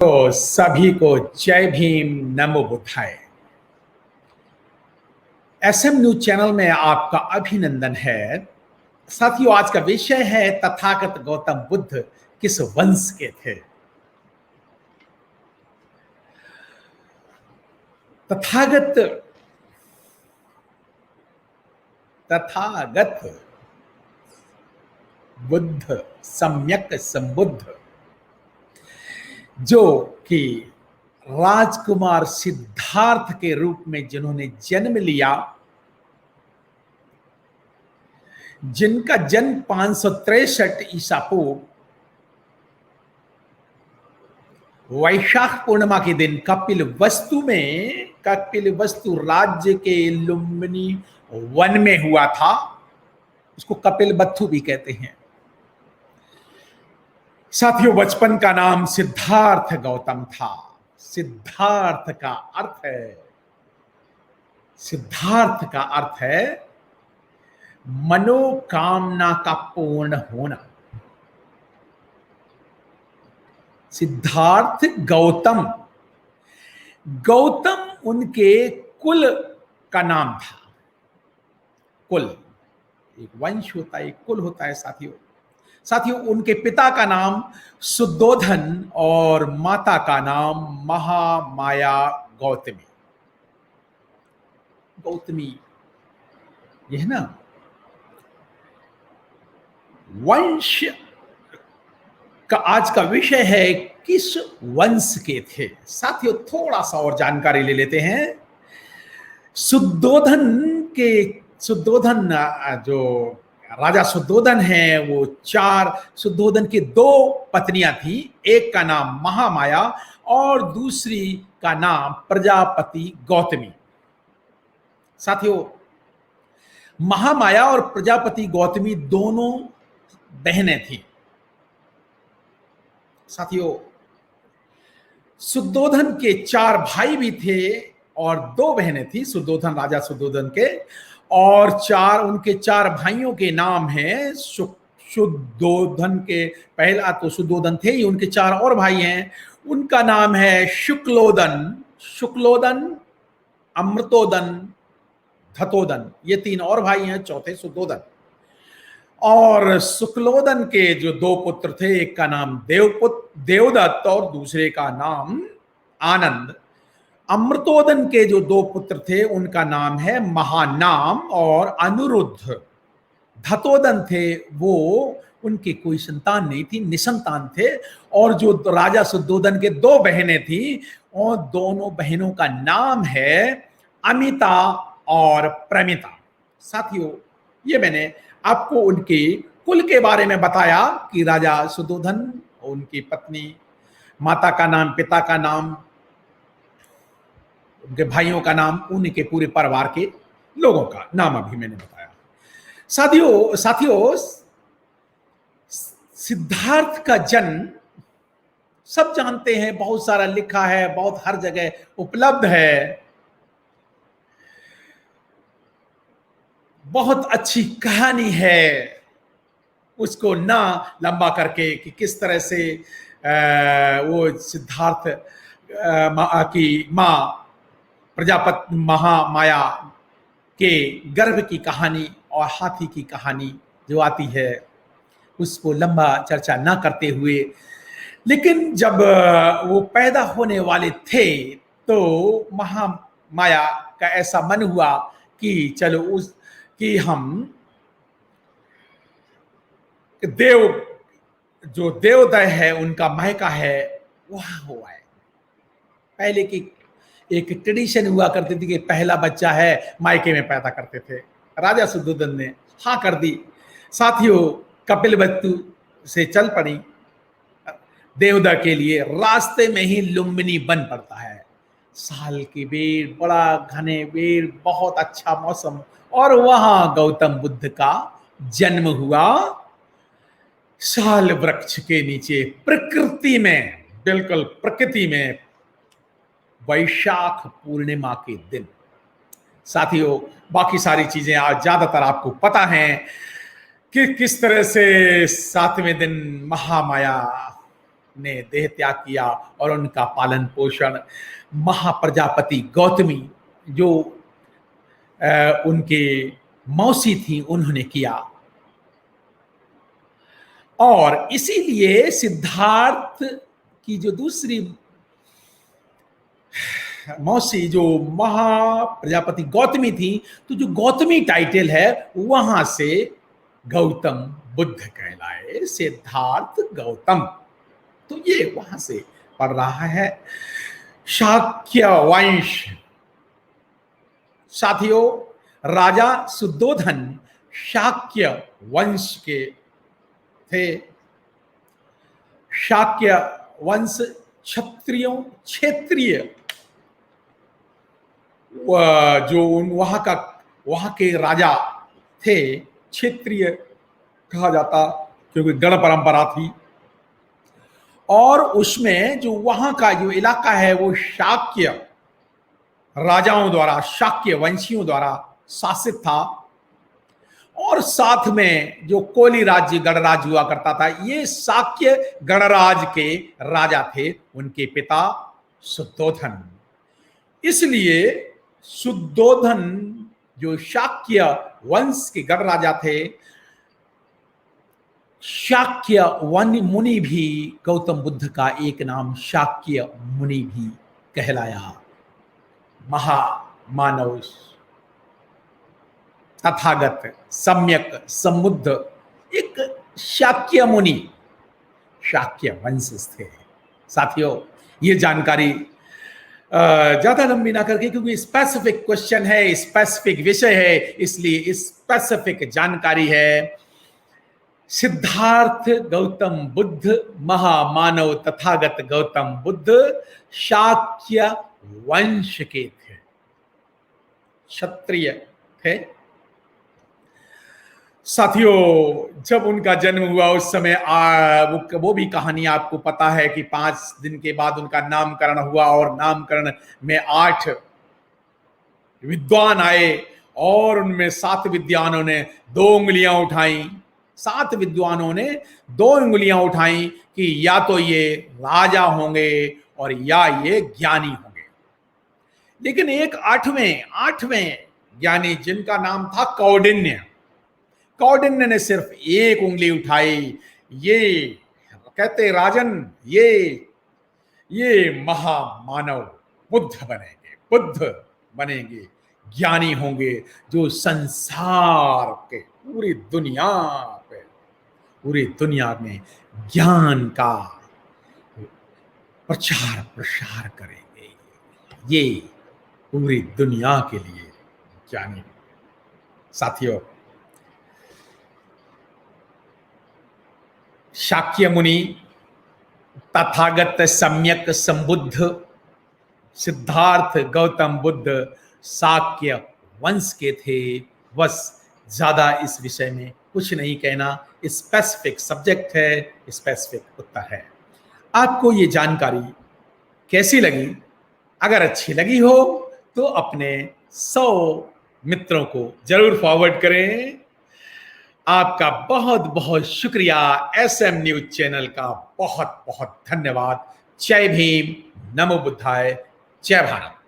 तो सभी को जय भीम, नमो बुद्धाय। एसएम न्यूज चैनल में आपका अभिनंदन है। साथियों, आज का विषय है तथागत गौतम बुद्ध किस वंश के थे। तथागत बुद्ध, सम्यक संबुद्ध, जो कि राजकुमार सिद्धार्थ के रूप में जिन्होंने जन्म लिया, जिनका जन्म 563 ईसा पूर्व वैशाख पूर्णिमा के दिन कपिलवस्तु राज्य के लुम्बिनी वन में हुआ था। उसको कपिलवस्तु भी कहते हैं। साथियों, बचपन का नाम सिद्धार्थ गौतम था। सिद्धार्थ का अर्थ है मनोकामना का पूर्ण होना। सिद्धार्थ गौतम उनके कुल का नाम था। कुल, एक वंश होता है, एक कुल होता है। साथियों, उनके पिता का नाम सुद्धोधन और माता का नाम महामाया गौतमी। यह ना वंश का आज का विषय है, किस वंश के थे। साथियों, थोड़ा सा और जानकारी ले लेते हैं। सुद्धोधन जो राजा सुद्धोधन है, वो सुद्धोधन की 2 पत्नियां थी। एक का नाम महामाया और दूसरी का नाम प्रजापति गौतमी। साथियों, महामाया और प्रजापति गौतमी दोनों बहनें थी। साथियों, सुद्धोधन के 4 भाई भी थे और 2 बहनें थी। राजा सुद्धोधन के और उनके 4 भाइयों के नाम हैं। शुद्धोधन के पहला तो शुद्धोधन थे ही, उनके 4 और भाई हैं। उनका नाम है शुक्लोदन, अमृतोदन, धतोदन। ये 3 और भाई हैं, चौथे शुद्धोधन। और शुक्लोदन के जो 2 पुत्र थे, एक का नाम देवदत्त और दूसरे का नाम आनंद। अमृतोदन के जो 2 पुत्र थे, उनका नाम है महानाम और अनिरुद्ध। धतोदन थे, वो उनकी कोई संतान नहीं थी, निसंतान थे। और जो राजा शुद्धोधन के 2 बहनें थी, और दोनों बहनों का नाम है अमिता और प्रमिता। साथियों, ये मैंने आपको उनके कुल के बारे में बताया कि राजा शुद्धोधन, उनकी पत्नी, माता का नाम, पिता का नाम, उनके भाइयों का नाम, उनके पूरे परिवार के लोगों का नाम अभी मैंने बताया। साथियों, सिद्धार्थ का जन्म सब जानते हैं, बहुत सारा लिखा है, बहुत हर जगह उपलब्ध है। बहुत अच्छी कहानी है, उसको ना लंबा करके कि किस तरह से वो सिद्धार्थ की माँ प्रजापति महामाया के गर्भ की कहानी और हाथी की कहानी जो आती है, उसको लंबा चर्चा ना करते हुए, लेकिन जब वो पैदा होने वाले थे तो महामाया का ऐसा मन हुआ कि चलो कि हम देवोदय है, उनका मायका है, वहां हुआ है। पहले की एक ट्रेडिशन हुआ करती थी कि पहला बच्चा है मायके में पैदा करते थे। राजा शुद्धोधन ने हाँ कर दी। साथियों, कपिलवस्तु से चल पड़ी देवोदय के लिए। रास्ते में ही लुम्बिनी वन पड़ता है। साल की बेर, बड़ा घने बेर, बहुत अच्छा मौसम, और वहां गौतम बुद्ध का जन्म हुआ। साल वृक्ष के नीचे, प्रकृति में वैशाख पूर्णिमा के दिन। साथियों, बाकी सारी चीजें आज ज्यादातर आपको पता हैं कि किस तरह से 7वें दिन महामाया ने देह त्याग किया और उनका पालन पोषण महाप्रजापति गौतमी जो उनके मौसी थी उन्होंने किया। और इसीलिए सिद्धार्थ की जो दूसरी मौसी जो महाप्रजापति गौतमी थी, तो जो गौतमी टाइटल है वहां से गौतम बुद्ध कहलाए, सिद्धार्थ गौतम। तो ये वहां से पढ़ रहा है। शाक्य वंश, साथियों राजा शुद्धोधन शाक्य वंश के थे। शाक्य वंश क्षेत्रीय जो वहां के राजा थे, क्षेत्रीय कहा जाता क्योंकि गण परंपरा थी। और उसमें जो वहां का जो इलाका है वो शाक्य राजाओं द्वारा, शाक्य वंशियों द्वारा शासित था। और साथ में जो कोली राज्य गणराज हुआ करता था, ये शाक्य गणराज के राजा थे, उनके पिता शुद्धोधन। इसलिए शुद्धोधन जो शाक्य वंश के गणराजा थे, शाक्य मुनि भी गौतम बुद्ध का एक नाम शाक्य मुनि भी कहलाया। महामानव तथागत सम्यक समुद्ध एक शाक्य मुनि शाक्य वंश थे। साथियों ये जानकारी ज्यादा लंबी ना करके, क्योंकि स्पेसिफिक क्वेश्चन है, स्पेसिफिक विषय है, इसलिए स्पेसिफिक जानकारी है। सिद्धार्थ गौतम बुद्ध महामानव तथागत गौतम बुद्ध शाक्य वंश के थे, क्षत्रिय थे। साथियों जब उनका जन्म हुआ उस समय वो भी कहानी आपको पता है कि 5 दिन के बाद उनका नामकरण हुआ, और नामकरण में 8 विद्वान आए और उनमें 7 विद्वानों ने 2 उंगलियां उठाई। 7 विद्वानों ने 2 उंगलियां उठाई कि या तो ये राजा होंगे और या ये ज्ञानी होंगे। लेकिन एक 8वें ज्ञानी जिनका नाम था कौंडिन्य ने सिर्फ 1 उंगली उठाई। ये कहते राजन ये महामानव बुद्ध बनेंगे, ज्ञानी होंगे, जो संसार के पूरी दुनिया में ज्ञान का प्रसार करेंगे। ये पूरी दुनिया के लिए ज्ञानी। साथियों शाक्य मुनि तथागत सम्यक संबुद्ध सिद्धार्थ गौतम बुद्ध शाक्य वंश के थे। बस ज्यादा इस विषय में कुछ नहीं कहना, स्पेसिफिक सब्जेक्ट है, स्पेसिफिक उत्तर है। आपको ये जानकारी कैसी लगी? अगर अच्छी लगी हो तो अपने 100 मित्रों को जरूर फॉरवर्ड करें। आपका बहुत बहुत शुक्रिया। SM न्यूज चैनल का बहुत बहुत धन्यवाद। जय भीम, नमो बुद्धाय, जय भारत।